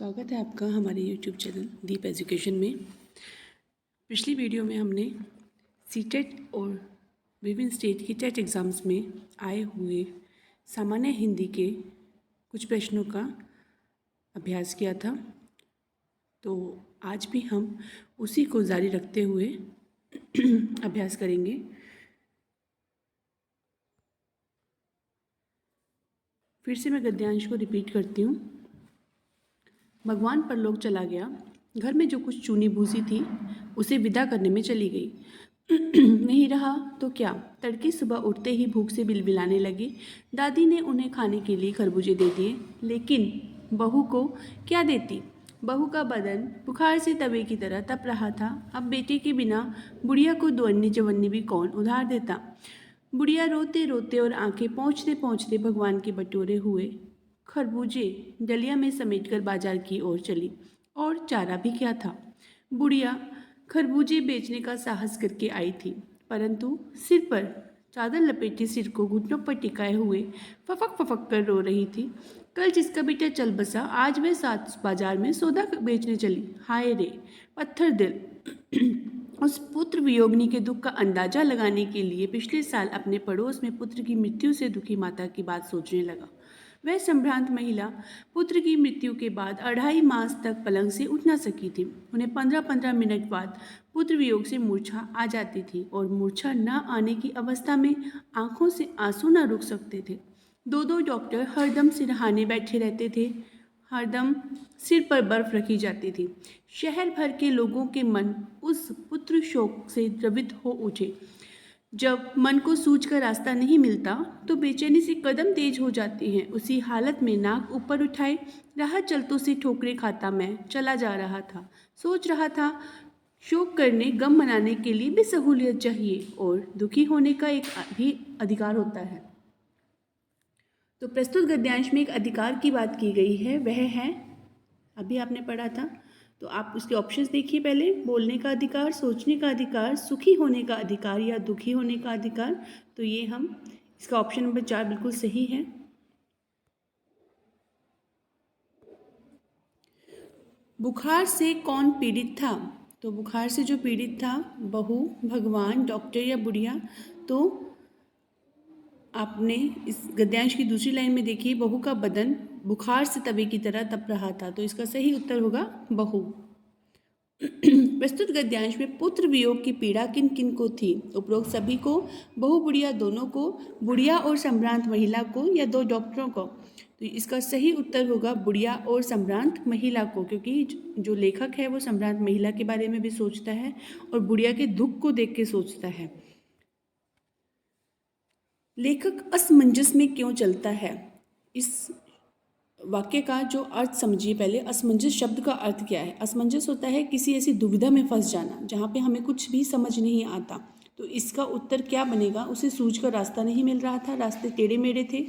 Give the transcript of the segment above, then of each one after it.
स्वागत है आपका हमारे YouTube चैनल दीप एजुकेशन में। पिछली वीडियो में हमने सीटेट और विभिन्न स्टेट की टेट एग्ज़ाम्स में आए हुए सामान्य हिंदी के कुछ प्रश्नों का अभ्यास किया था। तो आज भी हम उसी को जारी रखते हुए अभ्यास करेंगे। फिर से मैं गद्यांश को रिपीट करती हूँ। भगवान परलोक चला गया, घर में जो कुछ चूनी भूसी थी उसे विदा करने में चली गई। नहीं रहा तो क्या, तड़के सुबह उठते ही भूख से बिलबिलाने लगी। दादी ने उन्हें खाने के लिए खरबूजे दे दिए, लेकिन बहू को क्या देती। बहू का बदन बुखार से तवे की तरह तप रहा था। अब बेटे के बिना बुढ़िया को 2 अन्नी चवन्नी भी कौन उधार देता। बुढ़िया रोते रोते और आंखें पोंछते पोंछते भगवान के बटोरे हुए खरबूजे डलिया में समेटकर बाजार की ओर चली। और चारा भी क्या था। बुढ़िया खरबूजे बेचने का साहस करके आई थी, परंतु सिर पर चादर लपेटे सिर को घुटनों पर टिकाए हुए फफक फफक कर रो रही थी। कल जिसका बेटा चल बसा, आज वह साथ बाजार में सौदा बेचने चली। हाय रे पत्थर दिल। उस पुत्र वियोगिनी के दुख का अंदाजा लगाने के लिए पिछले साल अपने पड़ोस में पुत्र की मृत्यु से दुखी माता की बात सोचने लगा। वह संभ्रांत महिला पुत्र की मृत्यु के बाद 2.5 मास तक पलंग से उठ न सकी थी। उन्हें 15-15 मिनट बाद पुत्र वियोग से मूर्छा आ जाती थी और मूर्छा न आने की अवस्था में आंखों से आंसू न रुक सकते थे। 2 डॉक्टर हरदम सिरहाने बैठे रहते थे, हरदम सिर पर बर्फ रखी जाती थी। शहर भर के लोगों के मन उस पुत्र शोक से द्रवित हो उठे। जब मन को सूझ का रास्ता नहीं मिलता तो बेचैनी से कदम तेज हो जाते हैं। उसी हालत में नाक ऊपर उठाए राह चलतों से ठोकरे खाता मैं चला जा रहा था। सोच रहा था, शोक करने गम मनाने के लिए भी सहूलियत चाहिए और दुखी होने का एक भी अधिकार होता है। तो प्रस्तुत गद्यांश में एक अधिकार की बात की गई है, वह है, अभी आपने पढ़ा था, तो आप उसके ऑप्शंस देखिए। पहले बोलने का अधिकार, सोचने का अधिकार, सुखी होने का अधिकार या दुखी होने का अधिकार। तो ये हम इसका ऑप्शन नंबर 4 बिल्कुल सही है। बुखार से कौन पीड़ित था। तो बुखार से जो पीड़ित था, बहू, भगवान, डॉक्टर या बुढ़िया। तो आपने इस गद्यांश की दूसरी लाइन में देखिए, बहू का बदन बुखार से तवे की तरह तप रहा था। तो इसका सही उत्तर होगा बहू। प्रस्तुत गद्यांश में पुत्र वियोग की पीड़ा किन किन को थी। उपरोक्त सभी को, बहू बुढ़िया दोनों को, बुढ़िया और संभ्रांत महिला को या 2 डॉक्टरों को। तो इसका सही उत्तर होगा बुढ़िया और संभ्रांत महिला को, क्योंकि जो लेखक है वो संभ्रांत महिला के बारे में भी सोचता है और बुढ़िया के दुख को देख के सोचता है। लेखक असमंजस में क्यों चलता है। इस वाक्य का जो अर्थ समझिए पहले। असमंजस शब्द का अर्थ क्या है। असमंजस होता है किसी ऐसी दुविधा में फंस जाना जहाँ पे हमें कुछ भी समझ नहीं आता। तो इसका उत्तर क्या बनेगा, उसे सूझ का रास्ता नहीं मिल रहा था, रास्ते टेढ़े मेढ़े थे,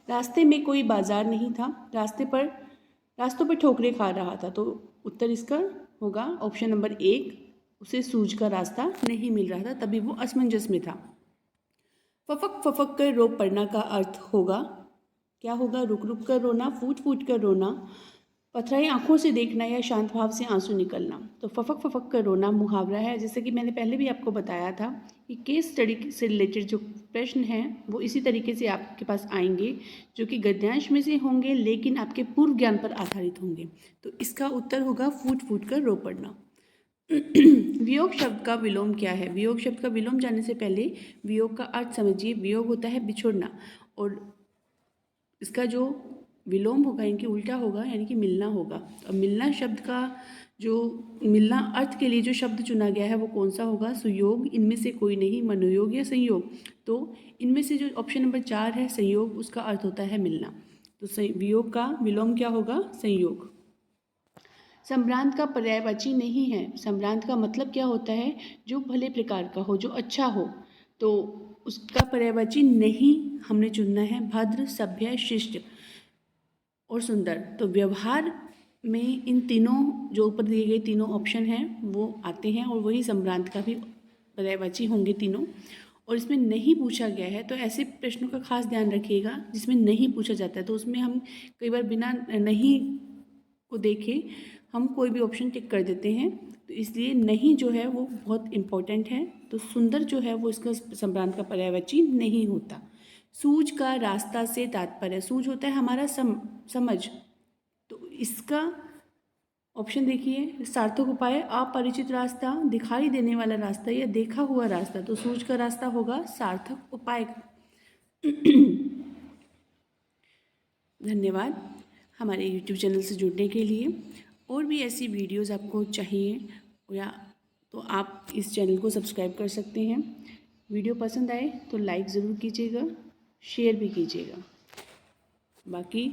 रास्ते में कोई बाजार नहीं था, रास्तों पर ठोकरे खा रहा था। तो उत्तर इसका होगा ऑप्शन नंबर 1, उसे सूझ का रास्ता नहीं मिल रहा था, तभी वो असमंजस में था। फफक फफक कर रो पड़ना का अर्थ होगा, क्या होगा, रुक रुक कर रोना, फूट फूट कर रोना, पथराई आंखों से देखना या शांत भाव से आंसू निकलना। तो फफक फफक कर रोना मुहावरा है। जैसे कि मैंने पहले भी आपको बताया था कि केस स्टडी से रिलेटेड जो प्रश्न हैं वो इसी तरीके से आपके पास आएंगे, जो कि गद्यांश में से होंगे लेकिन आपके पूर्व ज्ञान पर आधारित होंगे। तो इसका उत्तर होगा फूट फूट कर रो पड़ना। वियोग शब्द का विलोम क्या है। वियोग शब्द का विलोम जानने से पहले वियोग का अर्थ समझिए। वियोग होता है बिछुड़ना, और इसका जो विलोम होगा इनकी उल्टा होगा, यानी कि मिलना होगा। और मिलना शब्द का जो मिलना अर्थ के लिए जो शब्द चुना गया है वो कौन सा होगा, सुयोग, इनमें से कोई नहीं, मनोयोग या संयोग। तो इनमें से जो ऑप्शन नंबर 4 है संयोग, उसका अर्थ होता है मिलना। तो वियोग का विलोम क्या होगा, संयोग। संभ्रांत का पर्यायवाची नहीं है। संभ्रांत का मतलब क्या होता है, जो भले प्रकार का हो, जो अच्छा हो। तो उसका पर्यायवाची नहीं हमने चुनना है, भद्र, सभ्य, शिष्ट और सुंदर। तो व्यवहार में इन तीनों जो ऊपर दिए गए तीनों ऑप्शन हैं वो आते हैं, और वही संभ्रांत का भी पर्यायवाची होंगे तीनों। और इसमें नहीं पूछा गया है, तो ऐसे प्रश्नों का खास ध्यान रखिएगा जिसमें नहीं पूछा जाता है। तो उसमें हम कई बार बिना नहीं को देखे हम कोई भी ऑप्शन टिक कर देते हैं, तो इसलिए नहीं जो है वो बहुत इम्पोर्टेंट है। तो सुंदर जो है वो इसका सम्रांत का पर्यायवाची नहीं होता। सूझ का रास्ता से तात्पर्य, सूझ होता है हमारा समझ, तो इसका ऑप्शन देखिए, सार्थक उपाय, अपरिचित रास्ता, दिखाई देने वाला रास्ता या देखा हुआ रास्ता। तो सूझ का रास्ता होगा सार्थक उपाय। धन्यवाद हमारे YouTube चैनल से जुड़ने के लिए। और भी ऐसी वीडियोस आपको चाहिए या तो आप इस चैनल को सब्सक्राइब कर सकते हैं। वीडियो पसंद आए तो लाइक ज़रूर कीजिएगा, शेयर भी कीजिएगा। बाकी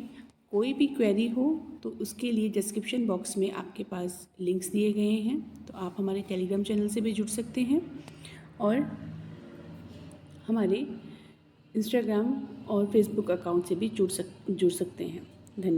कोई भी क्वेरी हो तो उसके लिए डिस्क्रिप्शन बॉक्स में आपके पास लिंक्स दिए गए हैं, तो आप हमारे टेलीग्राम चैनल से भी जुड़ सकते हैं और हमारे इंस्टाग्राम और फेसबुक अकाउंट से भी जुड़ सकते हैं। धन्यवाद।